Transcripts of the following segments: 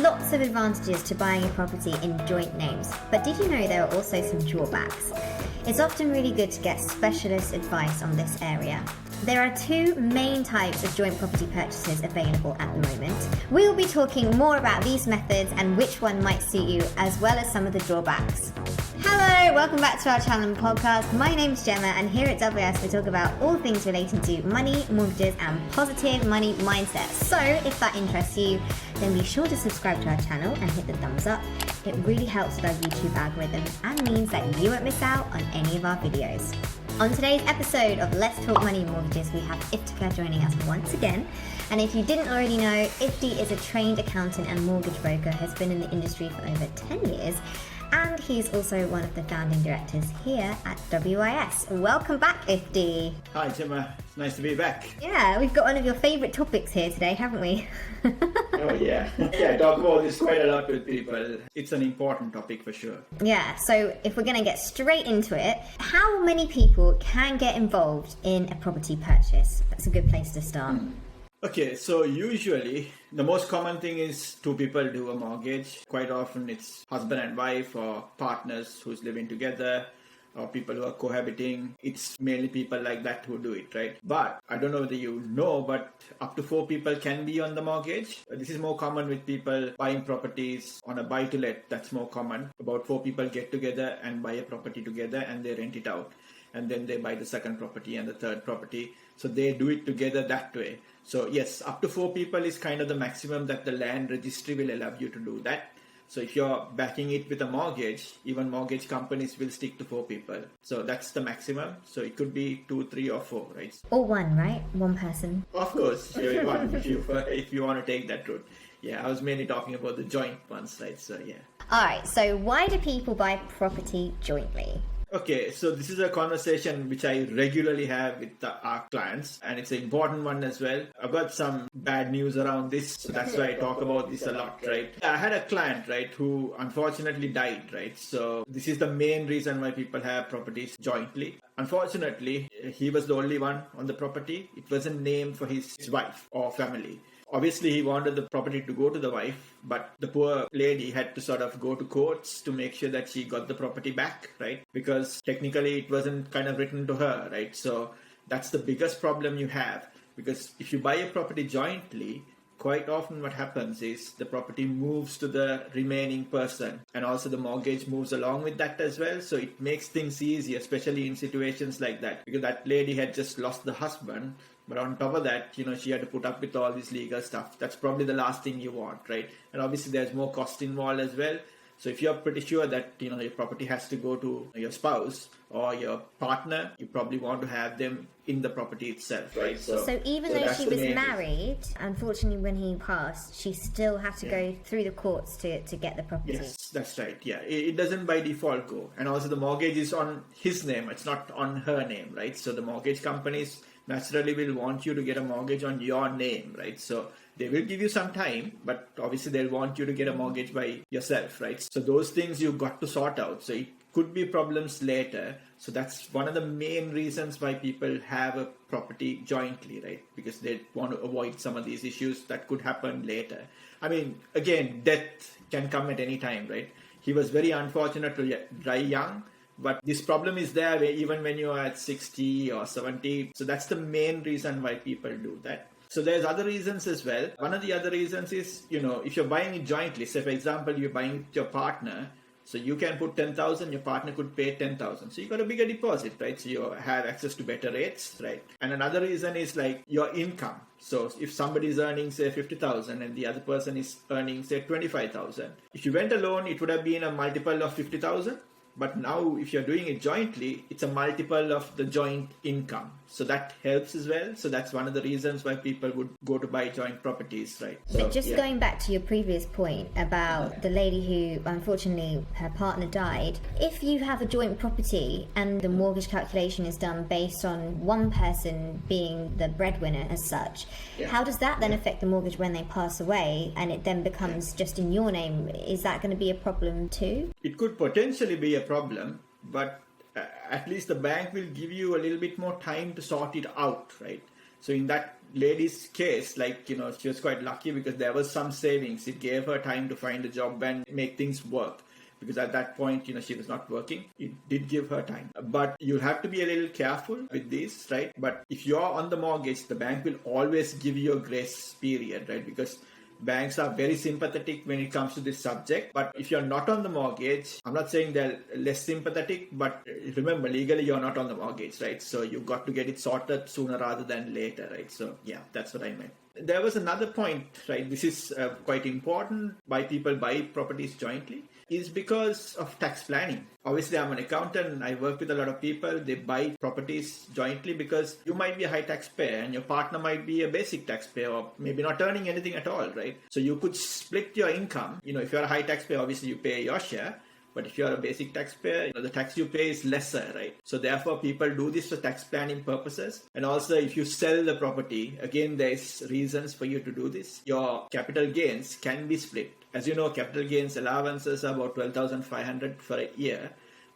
lots of advantages to buying a property in joint names, but did you know there are also some drawbacks? It's often really good to get specialist advice on this area. There are two main types of joint property purchases available at the moment. We will be talking more about these methods and which one might suit you, as well as some of the drawbacks. Hello, welcome back to our channel and podcast. My name's Gemma, and here at WS we talk about all things relating to money, mortgages and positive money mindset. So if that interests you, then be sure to subscribe to our channel and hit the thumbs up. It really helps with our YouTube algorithm and means that you won't miss out on any of our videos. On today's episode of Let's Talk Money and Mortgages, we have Iftika joining us once again. And if you didn't already know, Ifti is a trained accountant and mortgage broker, has been in the industry for over 10 years, and he's also one of the founding directors here at WIS. Welcome back, Ifti. Hi, Gemma. It's nice to be back. Yeah, we've got one of your favourite topics here today, haven't we? Oh, yeah. I talk about this quite a lot with people. It's an important topic for sure. Yeah, so if we're going to get straight into it, how many people can get involved in a property purchase? That's a good place to start. Okay, so usually the most common thing is two people do a mortgage. Quite often it's husband and wife or partners who's living together or people who are cohabiting. It's mainly people like that who do it, right? But I don't know whether you know, but up to 4 people can be on the mortgage. This is more common with people buying properties on a buy-to-let. That's more common. About 4 people get together and buy a property together and they rent it out. And then they buy the second property and the third property. So they do it together that way. So yes, up to 4 people is kind of the maximum that the land registry will allow you to do that. So if you're backing it with a mortgage, even mortgage companies will stick to 4 people. So that's the maximum. So it could be 2, 3 or 4, right? Or one, right? One person. Of course, one if you want to take that route. Yeah, I was mainly talking about the joint ones, right? So yeah. All right, so why do people buy property jointly? Okay, so this is a conversation which I regularly have with our clients, and it's an important one as well. I've got some bad news around this, so that's why I talk about this a lot, right? I had a client, right, who unfortunately died, right? So this is the main reason why people have properties jointly. Unfortunately, he was the only one on the property. It wasn't named for his wife or family. Obviously, he wanted the property to go to the wife, but the poor lady had to sort of go to courts to make sure that she got the property back, right? Because technically it wasn't kind of written to her, right? So that's the biggest problem you have. Because if you buy a property jointly, quite often what happens is the property moves to the remaining person, and also the mortgage moves along with that as well. So it makes things easier, especially in situations like that, because that lady had just lost the husband. But on top of that, she had to put up with all this legal stuff. That's probably the last thing you want, right? And obviously there's more cost involved as well. So if you're pretty sure that, your property has to go to your spouse or your partner, you probably want to have them in the property itself, right? So even though she was married, unfortunately when he passed, she still had to go through the courts to get the property. Yes, that's right. Yeah, it doesn't by default go. And also the mortgage is on his name. It's not on her name, right? So the mortgage companies naturally will want you to get a mortgage on your name, right? So they will give you some time, but obviously they'll want you to get a mortgage by yourself, right? So those things you've got to sort out. So it could be problems later. So that's one of the main reasons why people have a property jointly, right? Because they want to avoid some of these issues that could happen later. I mean, again, death can come at any time, right? He was very unfortunate to die young. But this problem is there even when you're at 60 or 70. So that's the main reason why people do that. So there's other reasons as well. One of the other reasons is, if you're buying it jointly, say for example, you're buying with your partner, so you can put 10,000, your partner could pay 10,000. So you got a bigger deposit, right? So you have access to better rates, right? And another reason is like your income. So if somebody is earning, say, 50,000 and the other person is earning, say, 25,000. If you went alone, it would have been a multiple of 50,000. But now if you're doing it jointly, it's a multiple of the joint income. So that helps as well. So that's one of the reasons why people would go to buy joint properties, right? But just going back to your previous point about the lady who, unfortunately, her partner died. If you have a joint property and the mortgage calculation is done based on one person being the breadwinner as such, how does that then affect the mortgage when they pass away and it then becomes just in your name? Is that going to be a problem too? It could potentially be a problem, but at least the bank will give you a little bit more time to sort it out, right? So in that lady's case, like, she was quite lucky because there was some savings. It gave her time to find a job and make things work. Because at that point, she was not working. It did give her time. But you have to be a little careful with this, right? But if you're on the mortgage, the bank will always give you a grace period, right? Because banks are very sympathetic when it comes to this subject. But if you're not on the mortgage, I'm not saying they're less sympathetic, but remember, legally you're not on the mortgage, right? So you've got to get it sorted sooner rather than later, right? So yeah, that's what I meant. There was another point, right? This is quite important. Why people buy properties jointly is because of tax planning. Obviously, I'm an accountant and I work with a lot of people. They buy properties jointly because you might be a high taxpayer and your partner might be a basic taxpayer or maybe not earning anything at all, right? So you could split your income. If you're a high taxpayer, obviously you pay your share. But if you're a basic taxpayer, the tax you pay is lesser, right? So therefore, people do this for tax planning purposes. And also, if you sell the property, again, there's reasons for you to do this. Your capital gains can be split. As you know, capital gains allowances are about 12,500 for a year.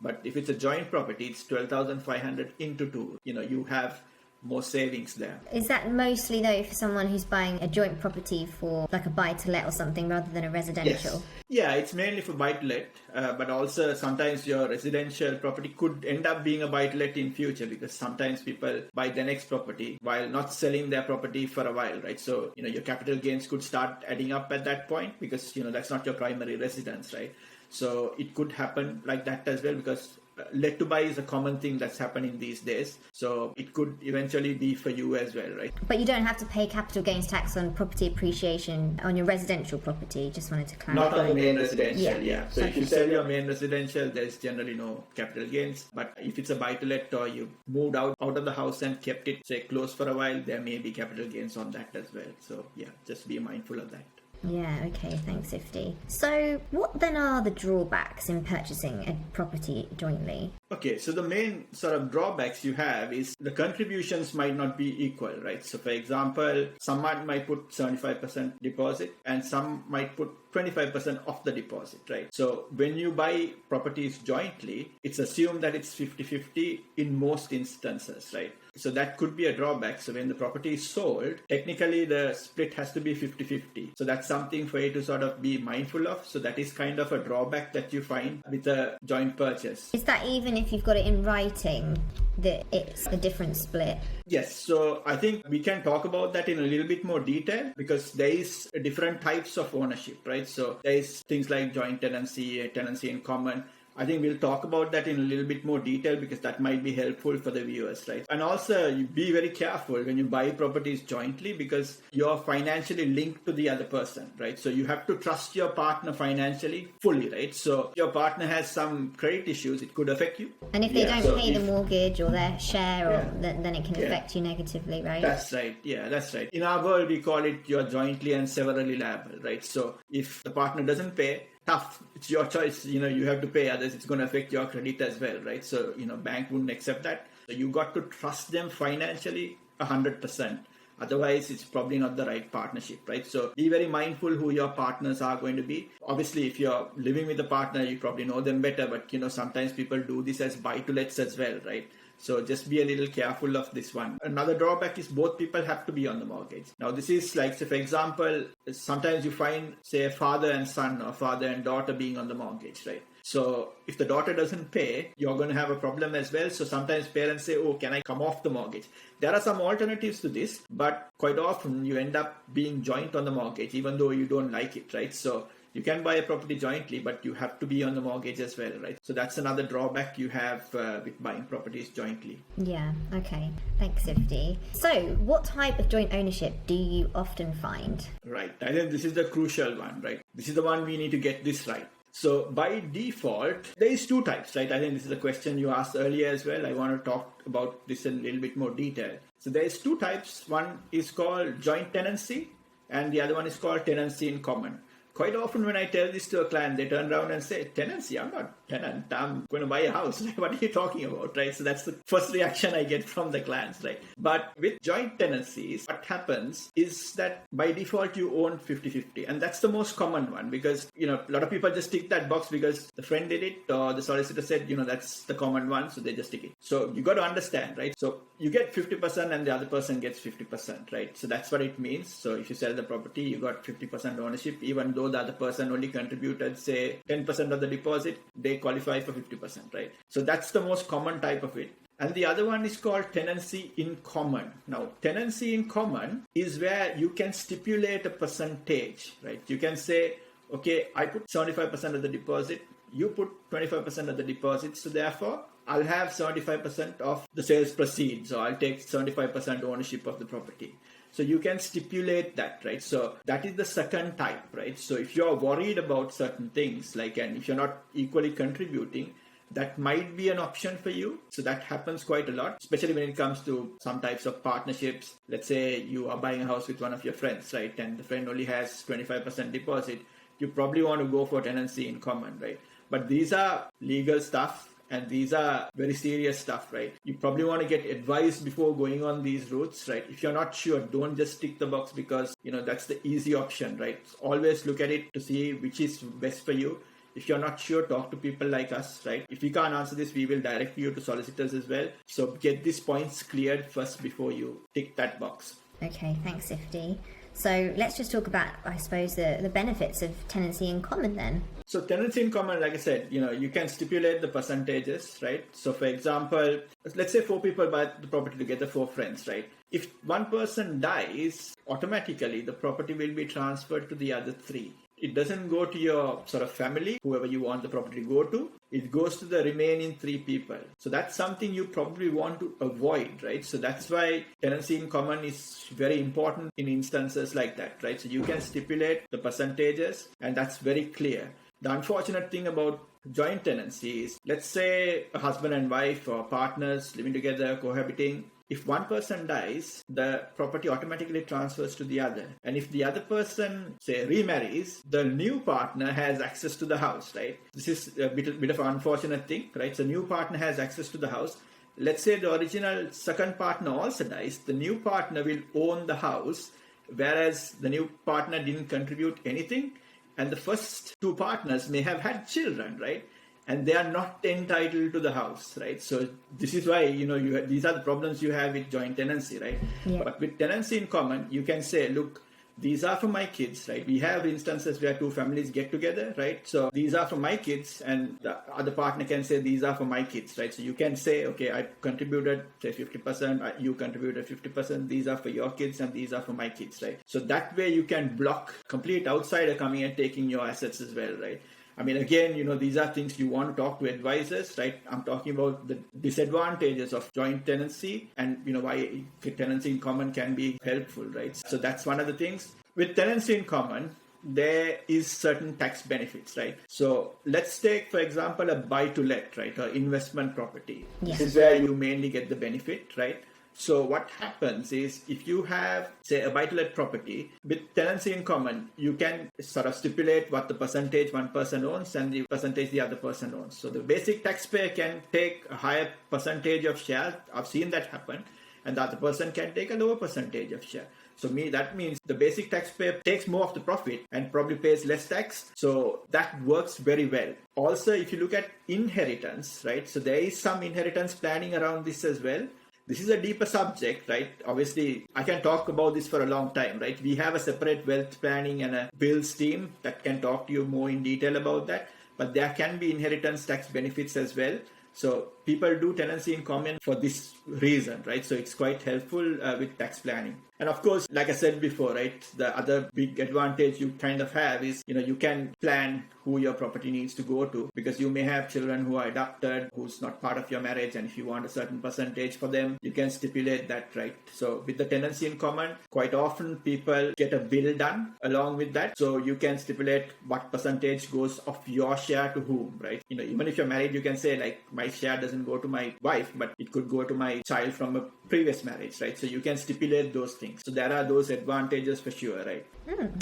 But if it's a joint property, it's 12,500 into 2. You have more savings there. Is that mostly though for someone who's buying a joint property for like a buy-to-let or something rather than a residential? Yes. Yeah, it's mainly for buy-to-let, but also sometimes your residential property could end up being a buy-to-let in future because sometimes people buy the next property while not selling their property for a while, right? So, your capital gains could start adding up at that point because, that's not your primary residence, right? So it could happen like that as well because let to buy is a common thing that's happening these days. So it could eventually be for you as well, right? But you don't have to pay capital gains tax on property appreciation on your residential property. Just wanted to clarify. Not on the main residential, yeah. So Okay. if you sell your main residential, there's generally no capital gains. But if it's a buy-to-let or you moved out of the house and kept it, say, closed for a while, there may be capital gains on that as well. So yeah, just be mindful of that. Yeah, okay, thanks, Ifti. So, what then are the drawbacks in purchasing a property jointly? Okay, so the main sort of drawbacks you have is the contributions might not be equal, right? So, for example, someone might put 75% deposit and some might put 25% of the deposit, right? So, when you buy properties jointly, it's assumed that it's 50-50 in most instances, right? So that could be a drawback. So when the property is sold, technically the split has to be 50-50. So that's something for you to sort of be mindful of. So that is kind of a drawback that you find with a joint purchase. Is that even if you've got it in writing that it's a different split? Yes. So I think we can talk about that in a little bit more detail because there is different types of ownership, right? So there is things like joint tenancy, tenancy in common. I think we'll talk about that in a little bit more detail because that might be helpful for the viewers, right? And also, you be very careful when you buy properties jointly because you're financially linked to the other person, right? So you have to trust your partner financially fully, right? So if your partner has some credit issues, it could affect you. And if they don't pay the mortgage or their share, then it can affect you negatively, right? That's right. Yeah, that's right. In our world, we call it you're jointly and severally liable, right? So if the partner doesn't pay, tough. It's your choice. You have to pay others. It's going to affect your credit as well, right? So, bank wouldn't accept that. So you got to trust them financially 100%. Otherwise, it's probably not the right partnership, right? So be very mindful who your partners are going to be. Obviously, if you're living with a partner, you probably know them better. But, sometimes people do this as buy-to-lets as well, right? So just be a little careful of this one. Another drawback is both people have to be on the mortgage. Now, this is like, say, for example, sometimes you find, say, a father and son or father and daughter being on the mortgage, right? So if the daughter doesn't pay, you're going to have a problem as well. So sometimes parents say, oh, can I come off the mortgage? There are some alternatives to this, but quite often you end up being joint on the mortgage, even though you don't like it, right? So you can buy a property jointly, but you have to be on the mortgage as well, right? So that's another drawback you have with buying properties jointly. Yeah, okay. Thanks, Ifti. So what type of joint ownership do you often find? Right. I think this is the crucial one, right? This is the one we need to get this right. So by default, there is two types, right? I think this is a question you asked earlier as well. I want to talk about this in a little bit more detail. So there is two types. One is called joint tenancy and the other one is called tenancy in common. Quite often when I tell this to a client, they turn around and say, tenancy? I'm not tenant, I'm going to buy a house. What are you talking about, right? So that's the first reaction I get from the clients, right? But with joint tenancies, what happens is that by default you own 50-50, and that's the most common one, because a lot of people just tick that box because the friend did it or the solicitor said that's the common one, so they just tick it. So you got to understand, right? So you get 50% and the other person gets 50%, right? So that's what it means. So if you sell the property, you got 50% ownership, even though the other person only contributed, say, 10% of the deposit, they qualify for 50%, right? So that's the most common type of it. And the other one is called tenancy in common. Now, tenancy in common is where you can stipulate a percentage, right? You can say, okay, I put 75% of the deposit, you put 25% of the deposit, so therefore I'll have 75% of the sales proceeds, or I'll take 75% ownership of the property. So you can stipulate that, right? So that is the second type, right? So if you're worried about certain things, and if you're not equally contributing, that might be an option for you. So that happens quite a lot, especially when it comes to some types of partnerships. Let's say you are buying a house with one of your friends, right? And the friend only has 25% deposit. You probably want to go for tenancy in common, right? But these are legal stuff and these are very serious stuff, right? You probably want to get advice before going on these routes, right? If you're not sure, don't just tick the box because, that's the easy option, right? Always look at it to see which is best for you. If you're not sure, talk to people like us, right? If we can't answer this, we will direct you to solicitors as well. So get these points cleared first before you tick that box. Okay, thanks, Ifti. So let's just talk about, I suppose, the benefits of tenancy in common then. So tenancy in common, like I said, you can stipulate the percentages, right? So for example, let's say 4 people buy the property together, 4 friends, right? If one person dies, automatically the property will be transferred to the other 3. It doesn't go to your sort of family, whoever you want the property to go to. It goes to the remaining 3 people. So that's something you probably want to avoid, right? So that's why tenancy in common is very important in instances like that, right? So you can stipulate the percentages and that's very clear. The unfortunate thing about joint tenancy is, let's say a husband and wife or partners living together, cohabiting. If one person dies, the property automatically transfers to the other. And if the other person, say, remarries, the new partner has access to the house, right? This is a bit of an unfortunate thing, right? So new partner has access to the house. Let's say the original second partner also dies. The new partner will own the house, whereas the new partner didn't contribute anything. And the first 2 partners may have had children, right? And they are not entitled to the house, right? So this is why, these are the problems you have with joint tenancy, right? Yeah. But with tenancy in common, you can say, look, these are for my kids, right? We have instances where 2 families get together, right? So these are for my kids, and the other partner can say, these are for my kids, right? So you can say, okay, I contributed, say 50%, you contributed 50%, these are for your kids, and these are for my kids, right? So that way you can block complete outsider coming and taking your assets as well, right? I mean, again, these are things you want to talk to advisors, right? I'm talking about the disadvantages of joint tenancy and, why tenancy in common can be helpful, right? So that's one of the things. With tenancy in common, there is certain tax benefits, right? So let's take, for example, a buy-to-let, right? Or investment property. Yes. This is where you mainly get the benefit, right? So what happens is, if you have, say, a buy-to-let property with tenancy in common, you can sort of stipulate what the percentage one person owns and the percentage the other person owns. So the basic taxpayer can take a higher percentage of share. I've seen that happen. And the other person can take a lower percentage of share. So that means the basic taxpayer takes more of the profit and probably pays less tax. So that works very well. Also, if you look at inheritance, right? So there is some inheritance planning around this as well. This is a deeper subject, right? Obviously, I can talk about this for a long time, right? We have a separate wealth planning and a bills team that can talk to you more in detail about that. But there can be inheritance tax benefits as well. So people do tenancy in common for this reason, right? So it's quite helpful with tax planning. And of course, like I said before, right, the other big advantage you kind of have is, you can plan who your property needs to go to, because you may have children who are adopted, who's not part of your marriage. And if you want a certain percentage for them, you can stipulate that, right? So with the tenancy in common, quite often people get a will done along with that. So you can stipulate what percentage goes of your share to whom, right? Even if you're married, you can say, like, my share doesn't doesn't go to my wife, but it could go to my child from a previous marriage, right? So you can stipulate those things. So there are those advantages for sure, right?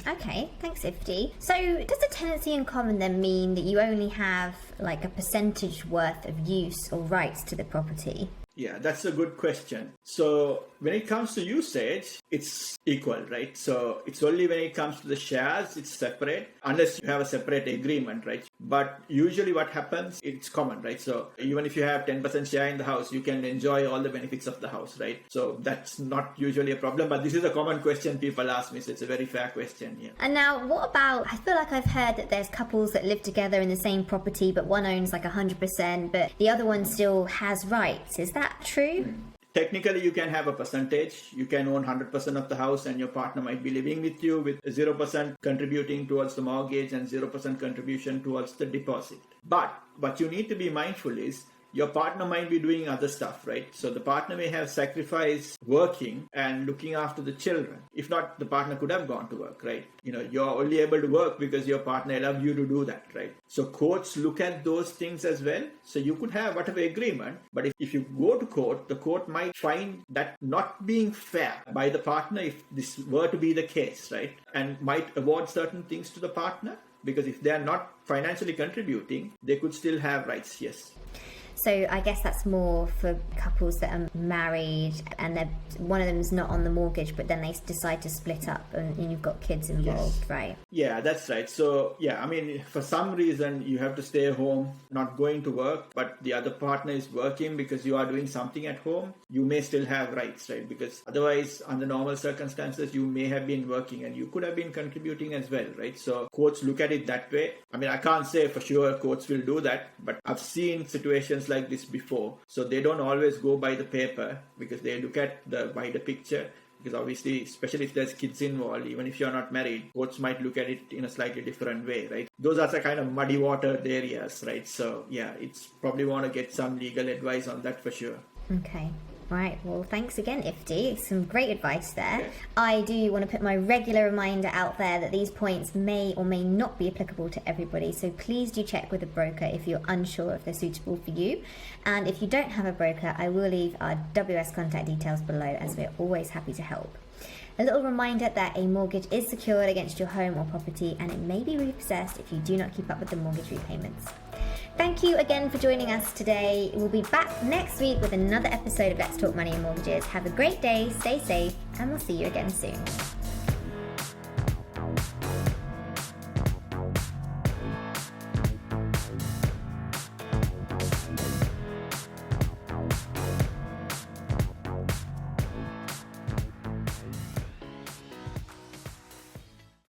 Okay, thanks, Ifti. So does a tenancy in common then mean that you only have like a percentage worth of use or rights to the property? Yeah, that's a good question. So when it comes to usage, it's equal, right? So it's only when it comes to the shares, it's separate, unless you have a separate agreement, right? But usually what happens, it's common, right? So even if you have 10% share in the house, you can enjoy all the benefits of the house, right? So that's not usually a problem, but this is a common question people ask me, so it's a very fair question, yeah. And now, what about, I feel like I've heard that there's couples that live together in the same property, but one owns like 100%, but the other one still has rights. Is that true? Technically, you can have a percentage. You can own 100% of the house and your partner might be living with you with 0% contributing towards the mortgage and 0% contribution towards the deposit. But what you need to be mindful is your partner might be doing other stuff, right? So the partner may have sacrificed working and looking after the children. If not, the partner could have gone to work, right? You're only able to work because your partner allowed you to do that, right? So courts look at those things as well. So you could have whatever agreement, but if you go to court, the court might find that not being fair by the partner if this were to be the case, right? And might award certain things to the partner because if they are not financially contributing, they could still have rights, yes. So I guess that's more for couples that are married and one of them is not on the mortgage, but then they decide to split up and you've got kids involved, yes. Right? Yeah, that's right. So yeah, I mean, for some reason you have to stay home, not going to work, but the other partner is working because you are doing something at home, you may still have rights, right? Because otherwise, under normal circumstances, you may have been working and you could have been contributing as well, right? So courts look at it that way. I mean, I can't say for sure courts will do that, but I've seen situations like this before. So they don't always go by the paper because they look at the wider picture. Because obviously, especially if there's kids involved, even if you're not married, courts might look at it in a slightly different way, right? Those are the kind of muddy watered areas, right? So yeah, it's probably want to get some legal advice on that for sure. Okay. Right, well, thanks again, Ifti. Some great advice there. I do want to put my regular reminder out there that these points may or may not be applicable to everybody, so please do check with a broker if you're unsure if they're suitable for you. And if you don't have a broker, I will leave our WS contact details below, as we're always happy to help. A little reminder that a mortgage is secured against your home or property, and it may be repossessed if you do not keep up with the mortgage repayments. Thank you again for joining us today. We'll be back next week with another episode of Let's Talk Money and Mortgages. Have a great day, stay safe, and we'll see you again soon.